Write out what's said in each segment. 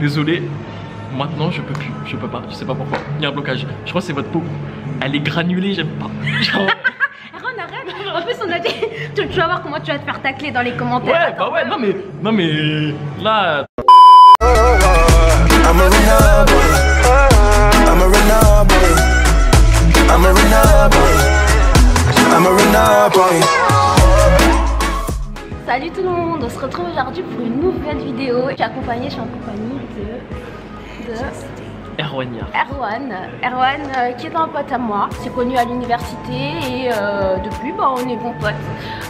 Désolé, maintenant je peux plus, je peux pas, je sais pas pourquoi. Il y a un blocage. Je crois que c'est votre peau. Elle est granulée, j'aime pas. Genre... Erwan, arrête. En plus, on a dit, tu vas voir comment tu vas te faire tacler dans les commentaires. Ouais, bah ouais, non mais là. I'm a runner boy. I'm a runner boy. I'm a runner boy. I'm a runner boy. Salut tout le monde, on se retrouve aujourd'hui pour une nouvelle vidéo. Je suis en compagnie de Erwania. Erwan qui est un pote à moi. C'est connu à l'université et depuis bah, on est bons potes.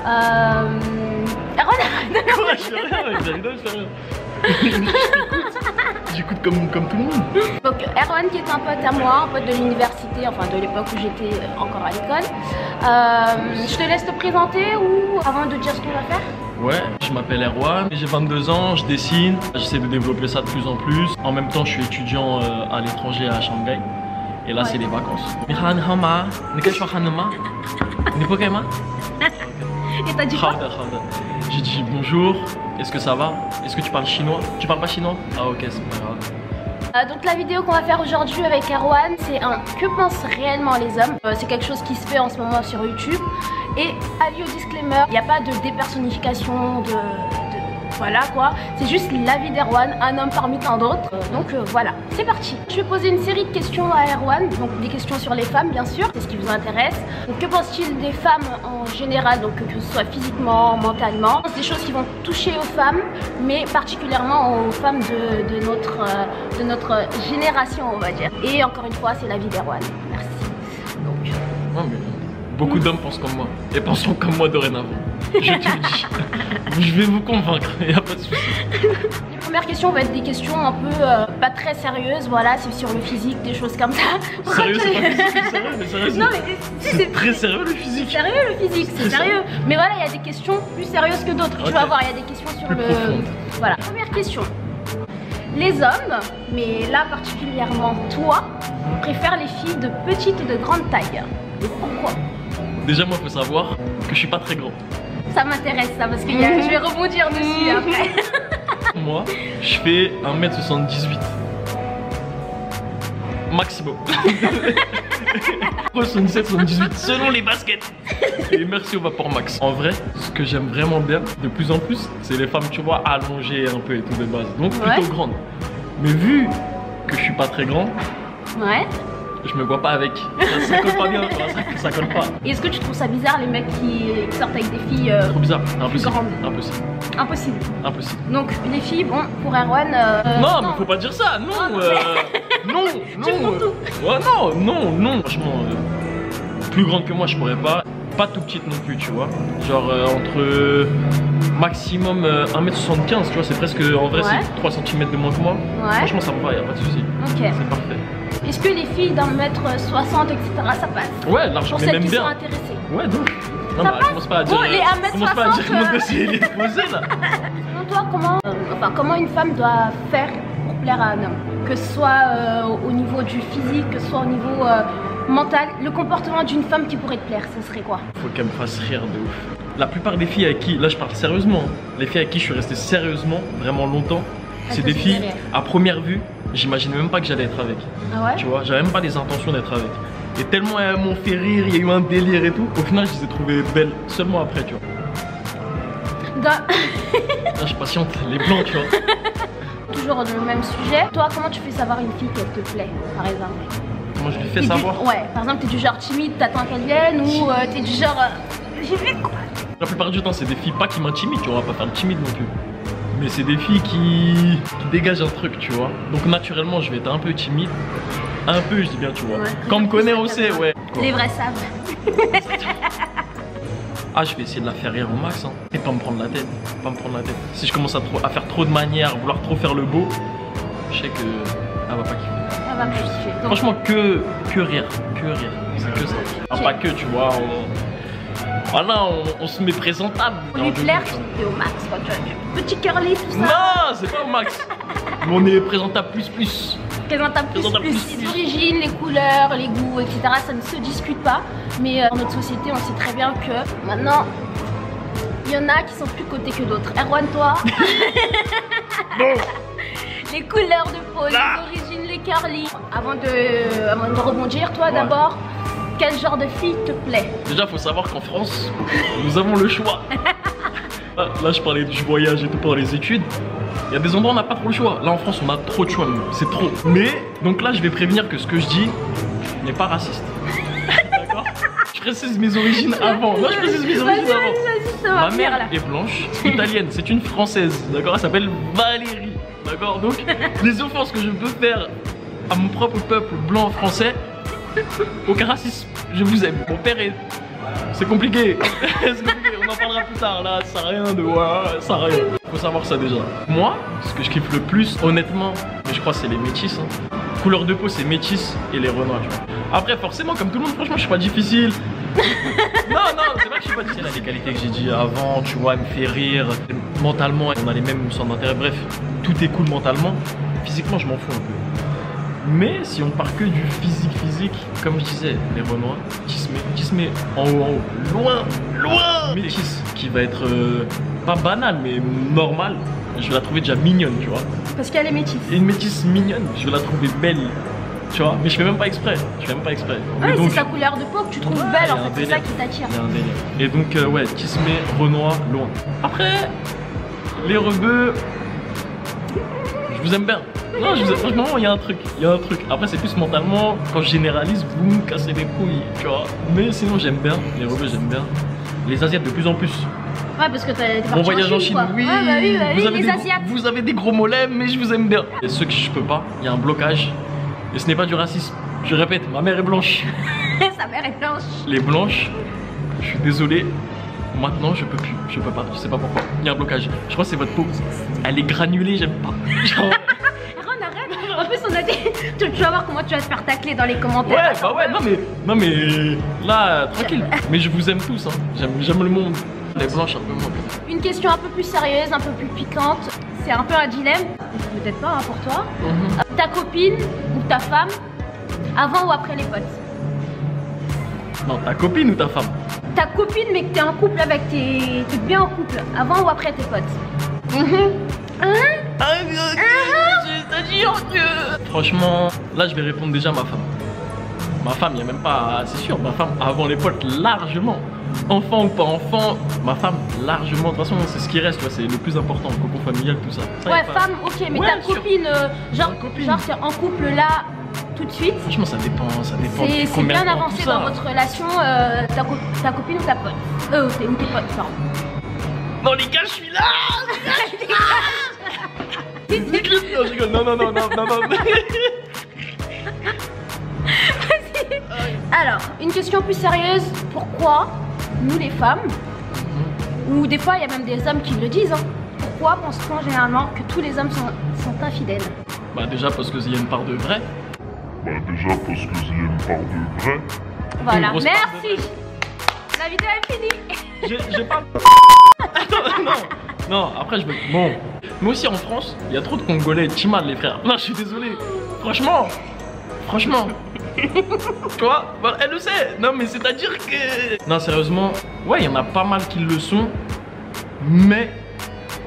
Erwan, Quoi, je fais rien. J'écoute comme tout le monde. donc Erwan qui est un pote à moi, un pote de l'université, enfin de l'époque où j'étais encore à l'école. Je te laisse te présenter ou avant de dire ce qu'on va faire? Ouais, je m'appelle Erwan, j'ai 22 ans, je dessine, j'essaie de développer ça de plus en plus. En même temps, je suis étudiant à l'étranger à Shanghai. Et là, c'est les vacances. Et t'as dit quoi? J'ai dit bonjour, est-ce que ça va? Est-ce que tu parles chinois? Tu parles pas chinois? Ah ok, c'est pas grave. Donc la vidéo qu'on va faire aujourd'hui avec Erwan, c'est un que pensent réellement les hommes. C'est quelque chose qui se fait en ce moment sur YouTube. Et avis au disclaimer, il n'y a pas de dépersonnification, voilà quoi. C'est juste l'avis d'Erwan, un homme parmi tant d'autres. Donc voilà, c'est parti. Je vais poser une série de questions à Erwan, donc des questions sur les femmes bien sûr, c'est ce qui vous intéresse. Donc, que pense-t-il des femmes en général, donc que ce soit physiquement, mentalement? C'est des choses qui vont toucher aux femmes, mais particulièrement aux femmes de notre génération, on va dire. Et encore une fois, c'est l'avis d'Erwan. Merci. Donc... Non, mais beaucoup d'hommes pensent comme moi, et penseront comme moi dorénavant. Je te le dis. Je vais vous convaincre, il n'y a pas de souci. Les premières questions vont être des questions un peu pas très sérieuses, voilà, c'est sur le physique, des choses comme ça. Sérieux, c'est pas physique, sérieux, mais sérieux. Non, mais c'est très sérieux le physique. C'est sérieux le physique, c'est sérieux. Mais voilà, il y a des questions plus sérieuses que d'autres. Okay. Tu vas voir, il y a des questions sur plus le... profonde. Voilà. Première question. Les hommes, mais là particulièrement toi, préfèrent les filles de petite ou de grande taille. Et pourquoi? Déjà, moi, il faut savoir que je suis pas très grand. Ça m'intéresse ça, parce que je vais rebondir dessus après. Moi, je fais 1m78. Maximum. 77, 78, selon les baskets. Et merci au Vapor Max. En vrai, ce que j'aime vraiment bien, de plus en plus, c'est les femmes, tu vois, allongées un peu et tout de base. Donc plutôt grandes. Mais vu que je suis pas très grand, Ouais. je me vois pas avec. Ça colle pas bien, ça colle pas. Et est-ce que tu trouves ça bizarre les mecs qui sortent avec des filles Trop bizarre, impossible. grandes? Impossible. Impossible. Impossible. Donc les filles, bon, pour Erwan... non, mais faut pas dire ça, non, non, Tu non, prends tout. Ouais, non, franchement, plus grande que moi, je pourrais pas tout petite non plus, tu vois, genre entre maximum 1m75, tu vois, c'est presque, en vrai, Ouais. c'est 3 cm de moins que moi, franchement, ça me va, y a pas de souci, Ok. c'est parfait. Est-ce que les filles d'1m60, etc., ça passe? Ouais, largement, Pour mais celles même qui sont bien. intéressées. Ouais, donc. Non, Ça bah, passe. commence pas à dire. Bon, les 1m60, commence pas à dire que mon dossier il est posé là. Selon toi, comment une femme doit faire pour plaire à un homme? Que ce soit au niveau du physique, que ce soit au niveau mental, le comportement d'une femme qui pourrait te plaire, ce serait quoi? Faut qu'elle me fasse rire de ouf. La plupart des filles avec qui, là je parle sérieusement, hein, les filles avec qui je suis resté sérieusement, vraiment longtemps, c'est des filles, à première vue, j'imaginais même pas que j'allais être avec. Ah ouais? Tu vois, j'avais même pas les intentions d'être avec. Et tellement elles m'ont fait rire, il y a eu un délire et tout, au final je les ai trouvées belles seulement après, tu vois. Là je patiente, les blancs, tu vois. Toujours le même sujet. Toi, comment tu fais savoir une fille qu'elle te plaît, par exemple? Comment je lui fais savoir? Ouais, par exemple, t'es du genre timide, t'attends qu'elle vienne, ou t'es du genre... J'ai vu quoi? La plupart du temps, c'est des filles pas qui m'intimident, tu vois, on va pas faire le timide non plus. Mais c'est des filles qui dégagent un truc, tu vois. Donc naturellement, je vais être un peu timide. Un peu, je dis bien, tu vois. Ouais. Quand on me connaît, on sait, ouais. Quoi. Les vrais savent. Ah, je vais essayer de la faire rire au max, hein. Et pas me prendre la tête. Pas me prendre la tête. Si je commence à faire trop de manières, vouloir trop faire le beau, je sais que elle va pas kiffer. Elle va pas kiffer. Donc, Franchement, que rire. Que rire. C'est que ça. Ah, pas que, tu vois. Voilà, on se met présentable. pour lui plaire, tu es au max, quoi. Tu as du petit curly, tout ça. Non, c'est pas au max. Mais on est présentable plus. Présentable plus. Les origines, les couleurs, les goûts, etc. Ça ne se discute pas. Mais dans notre société, on sait très bien que maintenant, il y en a qui sont plus cotés que d'autres. Erwan, toi Non. Les couleurs de peau, les origines, les curly. Avant de rebondir, toi d'abord, quel genre de fille te plaît? Déjà, faut savoir qu'en France, nous avons le choix. Là, je parlais du voyage et tout pour les études. Il y a des endroits où on n'a pas trop le choix. Là, en France, on a trop de choix, c'est trop. Mais, donc là, je vais prévenir que ce que je dis n'est pas raciste. D'accord? Je précise mes origines avant. Là, je précise mes origines avant. Ma mère est blanche, italienne, c'est une française. D'accord? Elle s'appelle Valérie. D'accord? Donc, les offenses que je peux faire à mon propre peuple blanc français, aucun racisme. Je vous aime. Mon père est. C'est compliqué. C'est compliqué. On en parlera plus tard. Là, ça sert à rien de. Ouais, ça sert à rien. Faut savoir ça déjà. Moi, ce que je kiffe le plus, honnêtement, mais je crois que c'est les métis. Hein. Couleur de peau, c'est métis et les renois. Tu vois. Après, forcément, comme tout le monde, franchement, je suis pas difficile. Non, c'est vrai que je suis pas difficile. Les qualités que j'ai dit avant, tu vois, elle me fait rire. Mentalement, on a les mêmes centres d'intérêt. Bref, tout est cool mentalement. Physiquement, je m'en fous un peu. Mais si on part que du physique, comme je disais, les renois, Kismé en haut, loin. Mais Kiss qui va être pas banale, mais normale, je vais la trouver déjà mignonne, tu vois. Parce qu'elle est métisse. Et une métisse mignonne, je vais la trouver belle, tu vois. Mais je fais même pas exprès, Ouais, c'est sa couleur de peau que tu trouves belle, en fait, c'est ça qui t'attire. Il y a un délire. Et donc, ouais, Kismé, renois, loin. Après, les rebeux, je vous aime bien. Non, franchement, il y a un truc. Après, c'est plus mentalement, quand je généralise, boum, casser les couilles, tu vois. Mais sinon, j'aime bien. Les rebeux, j'aime bien. Les Asiates, de plus en plus. Ouais, parce que t'es parti mon voyage en Chine, oui. Ouais, bah oui, les Asiates. Vous avez des gros mollets, mais je vous aime bien. Et ceux que je peux pas, il y a un blocage. Et ce n'est pas du racisme. Je répète, ma mère est blanche. Sa mère est blanche. Les blanches, je suis désolé. Maintenant, je peux plus. Je peux pas. Je sais pas pourquoi. Il y a un blocage. Je crois que c'est votre peau. Elle est granulée, j'aime pas. Genre. En plus, on a dit, tu vas voir comment tu vas te faire tacler dans les commentaires. Ouais, bah ouais, non mais là, tranquille. Mais je vous aime tous, hein. J'aime le monde. Les blanches un peu moins. Une question un peu plus sérieuse, un peu plus piquante. C'est un peu un dilemme, peut-être pas hein, pour toi. Ta copine ou ta femme, avant ou après les potes? Non, ta copine ou ta femme? Ta copine, mais que t'es en couple avec, t'es bien en couple, avant ou après tes potes? C'est-à-dire que... Franchement, là je vais répondre déjà à ma femme. Ma femme, il n'y a même pas... C'est sûr, ma femme avant les potes, largement. Enfant ou pas enfant, ma femme, largement. De toute façon, c'est ce qui reste, c'est le plus important, le cocon familial, tout ça. Ouais, femme, ok, mais ta copine, genre t'es en couple là, tout de suite. Franchement, ça dépend. C'est bien avancé dans votre relation, ta copine ou ta pote. Ou tes potes, pardon. Non, les gars, je suis là. Non, je rigole. Non. Alors, une question plus sérieuse. Pourquoi nous les femmes, ou des fois il y a même des hommes qui le disent, hein, pourquoi pense-t-on généralement que tous les hommes sont infidèles? Bah déjà parce qu'il y a une part de vrai. Voilà, merci. La vidéo est finie. J'ai pas... Non, après je me... Bon. Mais aussi en France, il y a trop de Congolais, Timal les frères. Non, je suis désolé. Franchement. Tu vois, voilà, elle le sait. Non, mais c'est-à-dire que... Non, sérieusement, ouais, il y en a pas mal qui le sont. Mais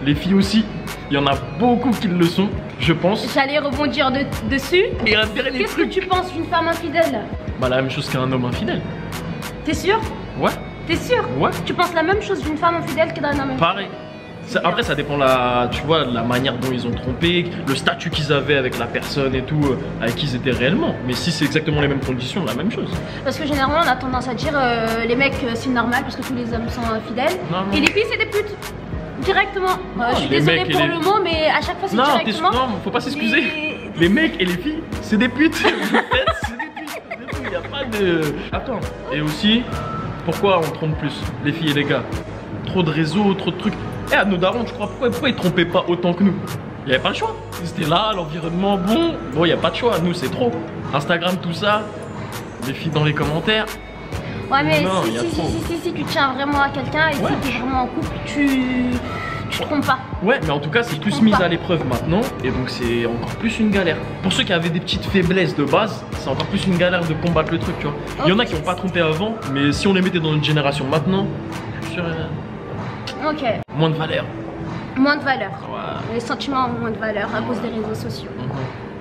les filles aussi, il y en a beaucoup qui le sont, je pense. J'allais rebondir dessus. Et un dernier Qu'est-ce que tu penses d'une femme infidèle? Bah la même chose qu'un homme infidèle. T'es sûr? Ouais. T'es sûr? Ouais. Tu penses la même chose d'une femme infidèle que d'un homme infidèle? Pareil. Après ça dépend tu vois, la manière dont ils ont trompé, le statut qu'ils avaient avec la personne et tout, avec qui ils étaient réellement. Mais si c'est exactement les mêmes conditions, la même chose. Parce que généralement on a tendance à dire les mecs c'est normal parce que tous les hommes sont fidèles. Non. Et les filles c'est des putes. Directement. Je suis désolée pour le mot mais à chaque fois c'est directement. Non, faut pas s'excuser. Les mecs et les filles c'est des putes. C'est des putes. Il n'y a pas de... Attends. Et aussi, pourquoi on trompe plus les filles et les gars? Trop de réseaux, trop de trucs. Et à nos darons, je crois, pourquoi ils trompaient pas autant que nous? Il n'y avait pas le choix. Ils étaient là, l'environnement, bon, il n'y a pas de choix. Nous, c'est trop. Instagram, tout ça, les filles dans les commentaires. Ouais, mais non, si tu tiens vraiment à quelqu'un et si tu es vraiment en couple, tu trompes pas. Ouais, mais en tout cas, c'est plus mis à l'épreuve maintenant. Et donc, c'est encore plus une galère. Pour ceux qui avaient des petites faiblesses de base, c'est encore plus une galère de combattre le truc, tu vois. Il y en a qui n'ont pas trompé avant, mais si on les mettait dans une génération maintenant, je suis sûr. Ok. Moins de valeur. moins de valeur. Ouais. Les sentiments ont moins de valeur à cause des réseaux sociaux.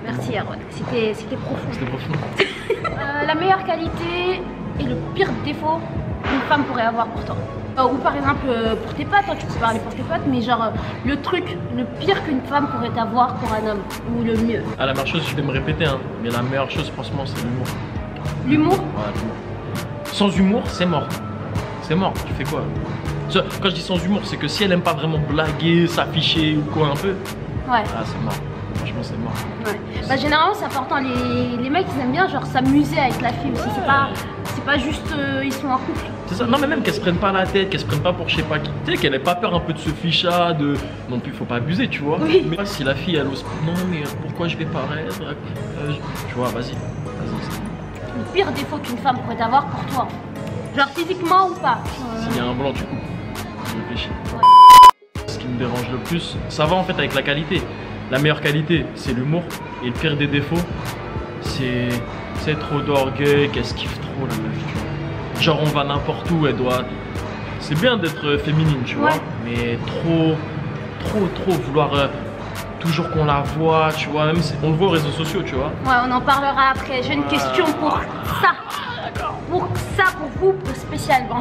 Merci Erwan, c'était profond. C'était profond. La meilleure qualité et le pire défaut qu'une femme pourrait avoir pour toi. Ou par exemple pour tes potes, hein, tu peux parler pour tes potes, mais genre le pire qu'une femme pourrait avoir pour un homme, ou le mieux. Ah, la meilleure chose, je vais me répéter, hein, mais la meilleure chose, franchement, c'est l'humour. L'humour? Ouais, l'humour. Sans humour, c'est mort. C'est mort, tu fais quoi? Quand je dis sans humour, c'est que si elle aime pas vraiment blaguer, s'afficher ou quoi un peu, ouais. Ah, c'est mort. Franchement, c'est mort. Ouais. Bah, généralement, c'est important. Les mecs, ils aiment bien genre s'amuser avec la fille aussi. C'est pas juste ils sont en couple. C'est ça. Non, mais même qu'elle se prenne pas la tête, qu'elle se prenne pas pour je sais pas qui. Tu sais, qu'elle ait pas peur un peu de ce ficha, de. Non plus, faut pas abuser, tu vois. Oui. Mais si la fille, elle ose. Non, mais pourquoi je vais paraître tu vois, vas-y. Le pire défaut qu'une femme pourrait avoir pour toi. Genre physiquement ou pas. S'il y a un blanc, tu coupes. Je réfléchis. Ouais. Ce qui me dérange le plus, ça va en fait avec la qualité. La meilleure qualité, c'est l'humour. Et le pire des défauts, c'est trop d'orgueil, qu'elle se kiffe trop la meuf, tu vois. Genre on va n'importe où, elle doit... C'est bien d'être féminine, tu vois. Mais trop vouloir toujours qu'on la voit, tu vois. Même si on le voit aux réseaux sociaux, tu vois. Ouais, on en parlera après. J'ai une question pour ça. Pour ça, pour vous, spécialement.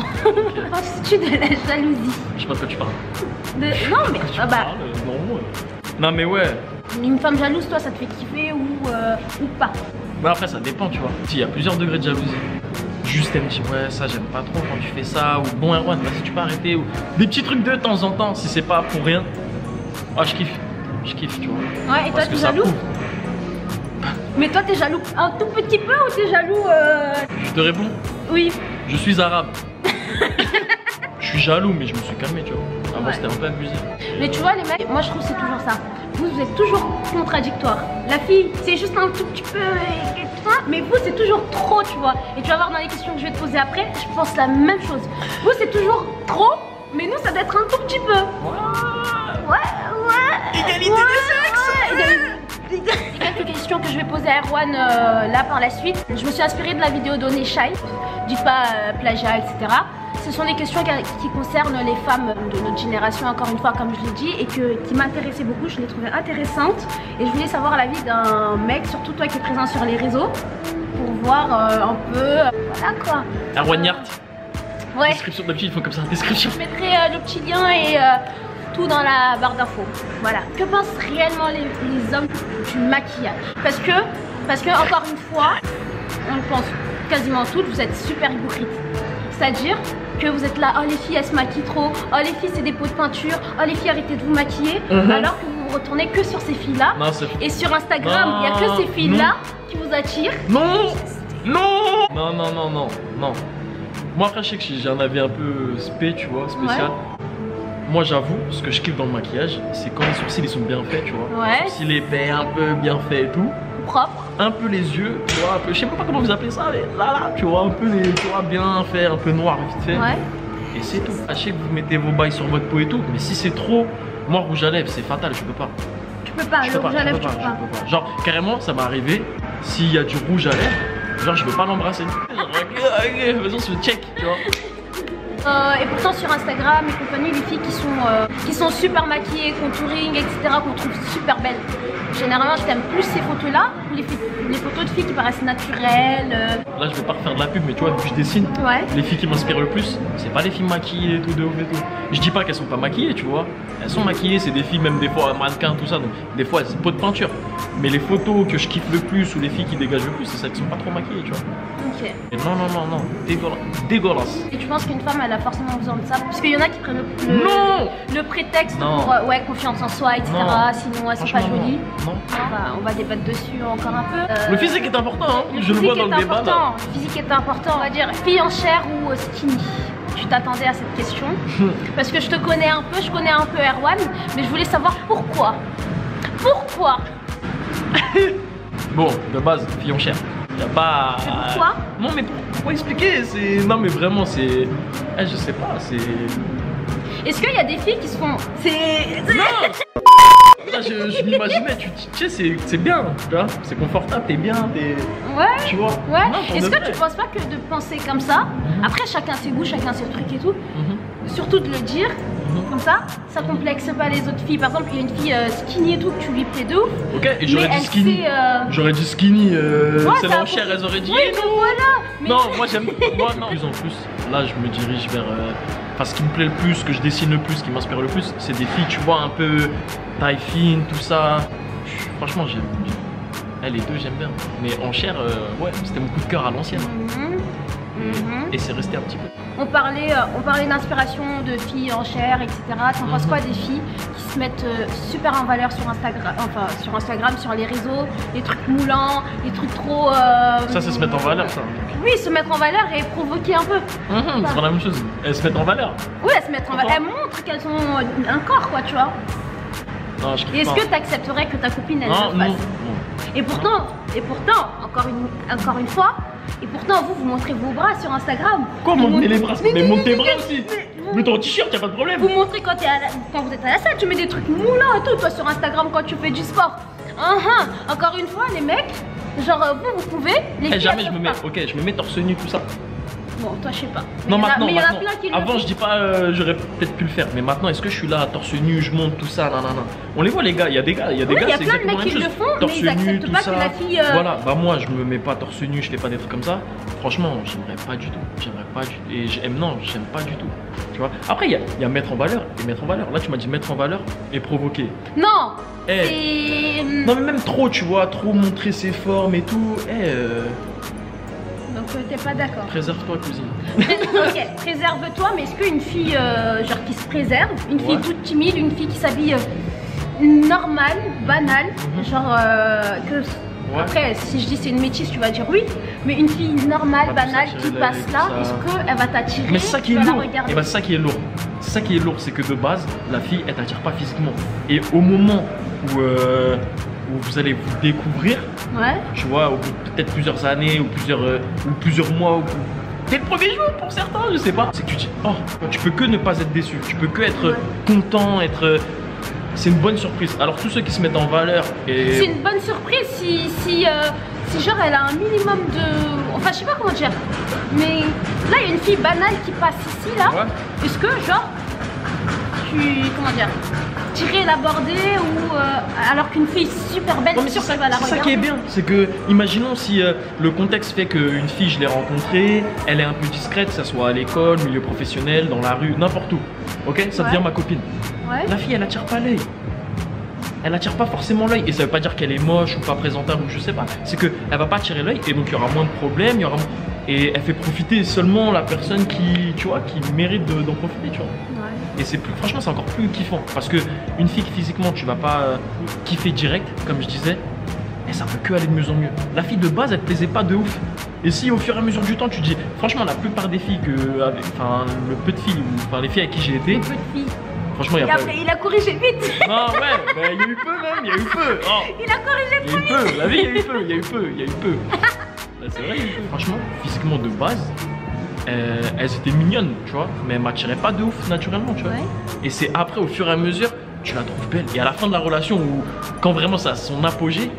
Penses-tu de la jalousie? Je sais pas de quoi tu parles. Non, mais... Non mais ouais. Une femme jalouse, toi, ça te fait kiffer ou pas? Bah après ça dépend, tu vois. Il y a plusieurs degrés de jalousie. Juste elle me dit ouais ça j'aime pas trop quand tu fais ça, ou bon Erwan vas-y tu peux arrêter, ou des petits trucs de temps en temps si c'est pas pour rien. Ah je kiffe tu vois. Ouais, et toi t'es jaloux? Mais toi t'es jaloux un tout petit peu ou t'es jaloux Je te réponds. Oui. Je suis arabe. Je suis jaloux mais je me suis calmé tu vois. Avant c'était un peu abusé. Mais tu vois les mecs, moi je trouve que c'est toujours ça. Vous êtes toujours contradictoire. La fille c'est juste un tout petit peu mais vous c'est toujours trop tu vois. Et tu vas voir dans les questions que je vais te poser après, je pense la même chose. Vous c'est toujours trop, mais nous ça doit être un tout petit peu. Ouais. Égalité des sexes. Il y a quelques questions que je vais poser à Erwan là par la suite. Je me suis inspirée de la vidéo d'Oneshai, dites pas plagiat etc. Ce sont des questions qui concernent les femmes de notre génération, encore une fois, comme je l'ai dit, et qui m'intéressaient beaucoup. Je les trouvais intéressantes. Et je voulais savoir l'avis d'un mec, surtout toi qui es présent sur les réseaux, pour voir un peu. Voilà quoi. Erwan Yart. Ouais. Description d'habitude, il faut comme ça, description. Je mettrai le petit lien et tout dans la barre d'infos. Voilà. Que pensent réellement les hommes du maquillage? Parce que, encore une fois, on le pense quasiment toutes, vous êtes super hypocrites. C'est-à-dire que vous êtes là, oh les filles elles se maquillent trop, oh les filles c'est des pots de peinture, oh les filles arrêtez de vous maquiller, alors que vous vous retournez que sur ces filles-là. Et sur Instagram, il n'y a que ces filles-là qui vous attirent. Non. Moi après je sais que j'ai un avis un peu tu vois, spécial. Ouais. Moi j'avoue, ce que je kiffe dans le maquillage, c'est quand les sourcils ils sont bien faits, tu vois. Ouais. Les sourcils épais, un peu bien faits et tout. Propre. Un peu les yeux, tu vois, un peu, je sais pas comment vous appelez ça, mais là, tu vois, un peu les, tu vois, bien fait, un peu noir vite fait. Ouais. Et c'est tout. Je sais que vous mettez vos bails sur votre peau et tout, mais si c'est trop, moi rouge à lèvres, c'est fatal, je peux pas. Tu peux pas, le rouge à lèvres, tu peux pas. Genre, carrément, ça m'est arrivé, s'il y a du rouge à lèvres, genre, je veux pas l'embrasser. Vas-y, on se check, tu vois. Et pourtant sur Instagram et compagnie, les filles qui sont super maquillées, contouring, etc., qu'on trouve super belles. Généralement, je t'aime plus ces photos-là, les photos de filles qui paraissent naturelles. Là, je vais pas refaire de la pub, mais tu vois, vu que je dessine, les filles qui m'inspirent le plus, c'est pas les filles maquillées et tout, de ouf et tout. Je dis pas qu'elles sont pas maquillées, tu vois. Elles sont maquillées, c'est des filles, même des fois mannequins, tout ça, donc des fois, c'est pot de peinture. Mais les photos que je kiffe le plus ou les filles qui dégagent le plus, c'est celles qui sont pas trop maquillées, tu vois. Ok. Et non, dégueulasse. Et tu penses qu'une femme, elle a forcément besoin de ça? Parce qu'il y en a qui prennent le prétexte pour confiance en soi, etc. Sinon, elles sont pas jolies. Non. On va débattre dessus encore un peu. Le physique est important, hein. Je le vois dans le débat. Le physique est important, on va dire. Fille en chair ou skinny? Tu t'attendais à cette question parce que je te connais un peu, je connais un peu Erwan, mais je voulais savoir pourquoi. Pourquoi? Bon, de base, fille en chair. Y a pas. Pourquoi? Non, mais pourquoi expliquer? Non, mais vraiment, c'est. Je sais pas, c'est. Est-ce qu'il y a des filles qui se font. Non. Là, je m'imaginais, tu sais, c'est bien, tu vois, c'est confortable, t'es bien, tu vois. Ouais. Est-ce que tu penses pas que de penser comme ça, après chacun ses goûts, chacun ses trucs et tout, surtout de le dire, Comme ça complexe pas les autres filles. Par exemple, il y a une fille skinny et tout que tu lui plais de ouf. Ok, et j'aurais dit skinny. J'aurais dit skinny, c'est l'enchère, elles auraient dit. Oui, mais voilà. Mais... Non, moi j'aime. Moi, non. De plus en plus, là, je me dirige vers. Enfin, ce qui me plaît le plus, ce que je dessine le plus, ce qui m'inspire le plus, c'est des filles, tu vois, un peu taille fine, tout ça. Franchement, j'aime. Les deux, j'aime bien. Mais en chair, ouais, c'était mon coup de cœur à l'ancienne. Et c'est resté un petit peu. On parlait d'inspiration de filles en chair, etc. T'en penses quoi des filles qui se mettent super en valeur sur Instagram, enfin sur Instagram, sur les réseaux, les trucs moulants, les trucs trop... Ça, c'est se mettre en valeur, ça. Oui, se mettre en valeur et provoquer un peu. C'est pas la même chose. Elles se mettent en valeur. Oui, elles se mettent en valeur. Elles montrent qu'elles ont un corps, quoi, tu vois. Non, je kiffe pas. Est-ce que tu accepterais que ta copine, elle le fasse? Non. Et pourtant, encore une fois, et pourtant vous montrez vos bras sur Instagram. Quoi, montrer les bras? Mais monte tes bras aussi. Mets-toi en t-shirt, y'a pas de problème. Vous montrez quand vous êtes à la salle, tu mets des trucs moulants et tout, toi sur Instagram quand tu fais du sport. Encore une fois, les mecs, genre vous pouvez. Les filles, jamais je me mets, je me mets torse nu, tout ça. Bon, toi je sais pas. Non, maintenant. Mais il y en a plein qui le Avant, font. je dis pas, j'aurais peut-être pu le faire. Mais maintenant, est-ce que je suis là, torse nu, je monte, tout ça, nanana. On les voit, les gars. Il y a des gars, il y a c'est plein de mecs qui le font, mais ils acceptent pas que la fille. Voilà, bah moi, je me mets pas torse nu, je fais pas des trucs comme ça. Franchement, j'aimerais pas du tout. J'aimerais pas du tout. Et j'aime pas du tout. Tu vois. Après, il y a mettre en valeur et mettre en valeur. Là, tu m'as dit mettre en valeur et provoquer. Non. Non, mais même trop, tu vois, trop montrer ses formes et tout. Donc t'es pas d'accord. Préserve-toi, cousine. Ok, préserve-toi, mais est-ce qu'une fille genre qui se préserve, une fille toute timide, une fille qui s'habille normale, banale, genre que... Après, si je dis c'est une métisse, tu vas dire oui, mais une fille normale, banale qui passe là, est-ce qu'elle va t'attirer? Mais c'est ça qui est lourd. Et bah, c'est ça qui est lourd. C'est ça qui est lourd, c'est que de base, la fille, elle t'attire pas physiquement. Et au moment où vous allez vous découvrir, tu vois, au bout de peut-être plusieurs années ou plusieurs mois, dès le premier jour pour certains, je sais pas, c'est que tu dis, oh, tu peux que ne pas être déçu, tu peux que être content, c'est une bonne surprise. Alors tous ceux qui se mettent en valeur et... C'est une bonne surprise si genre elle a un minimum de... Enfin je sais pas comment dire, mais là il y a une fille banale qui passe ici là, est-ce que genre comment dire, tirer l'aborder ou alors qu'une fille super belle, c'est sûr que tu vas la regarder. C'est ça qui est bien, c'est que imaginons si le contexte fait qu'une fille je l'ai rencontrée, elle est un peu discrète, que ça soit à l'école, milieu professionnel, dans la rue, n'importe où, ok, ça devient ma copine. La fille elle attire pas l'œil, elle attire pas forcément l'œil, et ça veut pas dire qu'elle est moche ou pas présentable ou je sais pas, c'est que elle va pas attirer l'œil et donc il y aura moins de problèmes, et elle fait profiter seulement la personne qui, tu vois, qui mérite d'en profiter, tu vois. Et c'est plus, franchement, c'est encore plus kiffant parce que une fille que physiquement tu vas pas kiffer direct, comme je disais, et ça peut que aller de mieux en mieux. La fille de base, elle te plaisait pas de ouf. Et si au fur et à mesure du temps, tu dis, franchement, la plupart des filles enfin, le peu de filles, enfin les filles avec qui j'ai été, franchement, il a corrigé vite. Non, ouais, il y a eu peu même, il y a eu peu. Oh. Il a corrigé trop vite. La vie, il y a eu peu, il y a eu peu. C'est vrai, franchement, physiquement de base, elles étaient mignonnes, tu vois, mais elles m'attiraient pas de ouf naturellement, tu vois. Et c'est après, au fur et à mesure, tu la trouves belle. Et à la fin de la relation, quand vraiment ça a son apogée,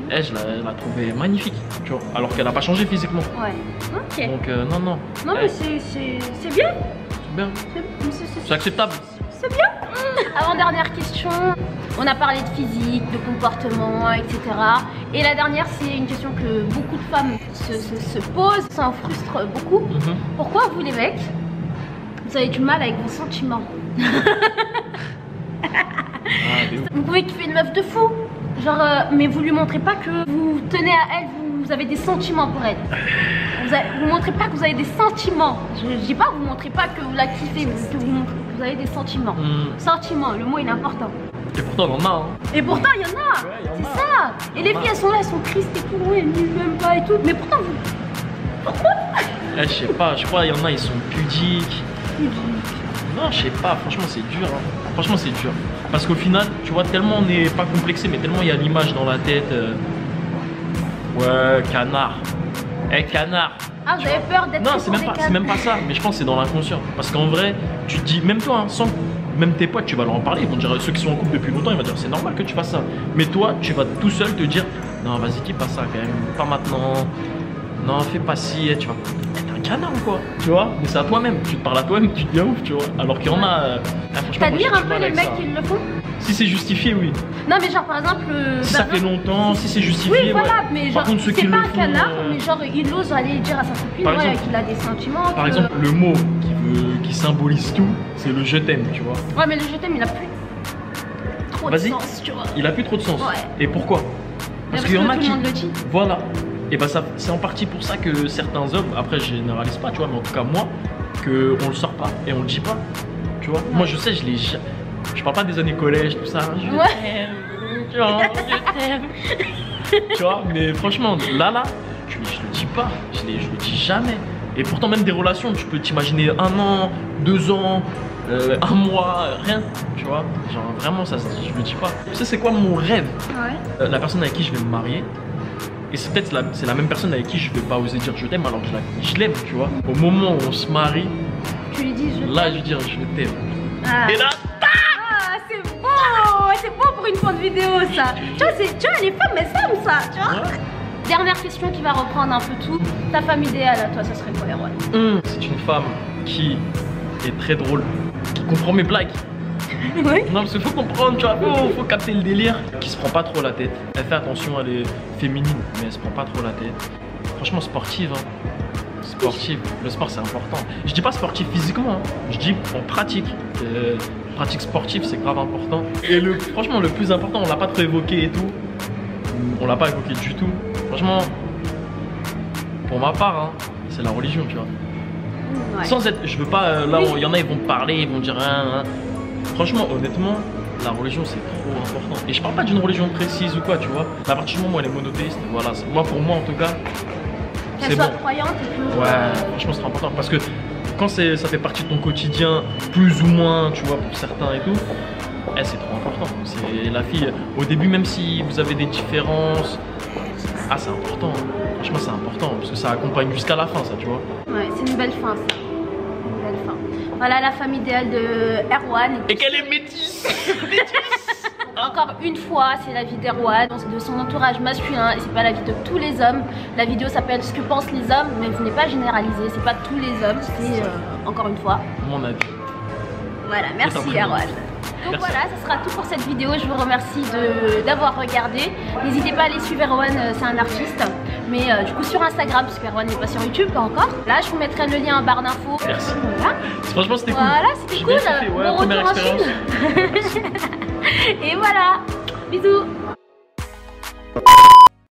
je la trouvais magnifique, tu vois, alors qu'elle n'a pas changé physiquement. Donc non. Non, mais c'est bien. C'est bien. C'est acceptable. C'est bien. Avant-dernière question, on a parlé de physique, de comportement, etc. Et la dernière, c'est une question que beaucoup de femmes se posent, ça en frustre beaucoup. Pourquoi vous les mecs, vous avez du mal avec vos sentiments? Vous pouvez kiffer une meuf de fou, genre, mais vous lui montrez pas que vous tenez à elle, vous avez des sentiments pour elle. Vous montrez pas que vous avez des sentiments. Je dis pas que vous montrez pas que vous la kiffez, mais que vous avez des sentiments. Sentiments, le mot il est important. Et pourtant il y en a. Et pourtant il y en a. C'est ça. Et les filles elles sont là, elles sont tristes et tout, elles n'aiment même pas et tout. Mais pourtant vous... Pourquoi? Je sais pas, je crois il y en a, ils sont pudiques. Non, je sais pas, franchement c'est dur. Franchement c'est dur. Parce qu'au final, tu vois, tellement on n'est pas complexé, mais tellement il y a l'image dans la tête. Ouais, canard. Canard. Ah, vous avez peur d'être... Non, c'est même pas ça, mais je pense que c'est dans l'inconscient. Parce qu'en vrai, tu te dis, même toi, même tes potes, tu vas leur en parler. Ils vont dire, ceux qui sont en couple depuis longtemps, ils vont dire, c'est normal que tu fasses ça. Mais toi, tu vas tout seul te dire, non, vas-y, dis pas ça quand même, pas maintenant. Non, fais pas ci, tu vas être un canard ou quoi? Tu vois? Mais c'est à toi-même, tu te parles à toi-même, tu te dis ouf, tu vois. Alors qu'il y en a. Franchement, T'admires un peu les mecs qui le font? Si c'est justifié, oui. Non, mais genre par exemple. Si ça fait longtemps, si c'est justifié. Oui, voilà, mais genre, par contre, ceux qui c'est pas le un font, canard, mais genre, il ose aller dire à sa copine qu'il a des sentiments. Par exemple, le mot qui symbolise tout, c'est le je t'aime, tu vois. Ouais, mais le je t'aime, il a plus trop de sens, tu vois. Il a plus trop de sens. Ouais. Et pourquoi? Parce qu'il y en a qui. Tout le monde le dit. Voilà. Et bah, c'est en partie pour ça que certains hommes, après, je généralise pas, tu vois, mais en tout cas, moi, qu'on le sort pas et on le dit pas, tu vois. Ouais. Moi, je sais, je parle pas des années collège, tout ça. Je t'aime, genre, je t'aime. Tu vois, mais franchement, là, je le dis pas, je le dis jamais. Et pourtant, même des relations, tu peux t'imaginer 1 an, 2 ans, 1 mois, rien, tu vois. Genre, vraiment, ça, je le dis pas. Tu sais, c'est quoi mon rêve? Ouais. La personne avec qui je vais me marier. Et c'est peut-être la même personne avec qui je vais pas oser dire je t'aime alors que je l'aime, tu vois. Au moment où on se marie, tu lui dis je t'aime. Là, je lui dis je t'aime. Ah. Et là, c'est beau pour une fin de vidéo ça. Tu vois, les femmes elles aiment ça, tu vois. Ouais. Dernière question qui va reprendre un peu tout. Ta femme idéale à toi, ça serait quoi, Erwan? C'est une femme qui est très drôle, qui comprend mes blagues. Oui. Non, parce qu'il faut comprendre, tu vois, faut capter le délire. Qui se prend pas trop la tête. Elle fait attention, elle est féminine, mais elle se prend pas trop la tête. Franchement, sportive, hein. Sportive. Le sport, c'est important. Je dis pas sportif physiquement, hein. Je dis en pratique. Pratique sportive, c'est grave important. Et franchement, le plus important, on l'a pas trop évoqué et tout. On l'a pas évoqué du tout. Franchement, pour ma part, hein, c'est la religion, tu vois. Ouais. Sans être, je veux pas, là, il y en a, ils vont parler, ils vont dire rien. Franchement, honnêtement, la religion c'est trop important. Et je parle pas d'une religion précise ou quoi, tu vois. À partir du moment où elle est monothéiste, voilà, moi pour moi en tout cas, qu'elle soit croyante et tout. Ouais, franchement c'est important parce que quand ça fait partie de ton quotidien, plus ou moins, tu vois, pour certains et tout, c'est trop important. C'est la fille, au début même si vous avez des différences, c'est important. Franchement c'est important parce que ça accompagne jusqu'à la fin, ça, tu vois. Ouais, c'est une belle fin, ça. Une belle fin. Voilà la femme idéale de Erwan. Et qu'elle est métisse. Encore une fois, c'est la vie d'Erwan, de son entourage masculin, et c'est pas la vie de tous les hommes. La vidéo s'appelle Ce que pensent les hommes, mais ce n'est pas généralisé, c'est pas tous les hommes, c'est encore une fois mon avis. Voilà, merci Erwan. Donc merci. Voilà, ce sera tout pour cette vidéo. Je vous remercie d'avoir regardé. N'hésitez pas à aller suivre Erwan, c'est un artiste. Mais du coup sur Instagram, parce qu'Erwan n'est pas sur YouTube pas encore. Là, je vous mettrai le lien en barre d'infos. Merci. Voilà. Franchement, c'était cool. Voilà, c'était cool. Ouais, bon retour en Chine. Et voilà, bisous.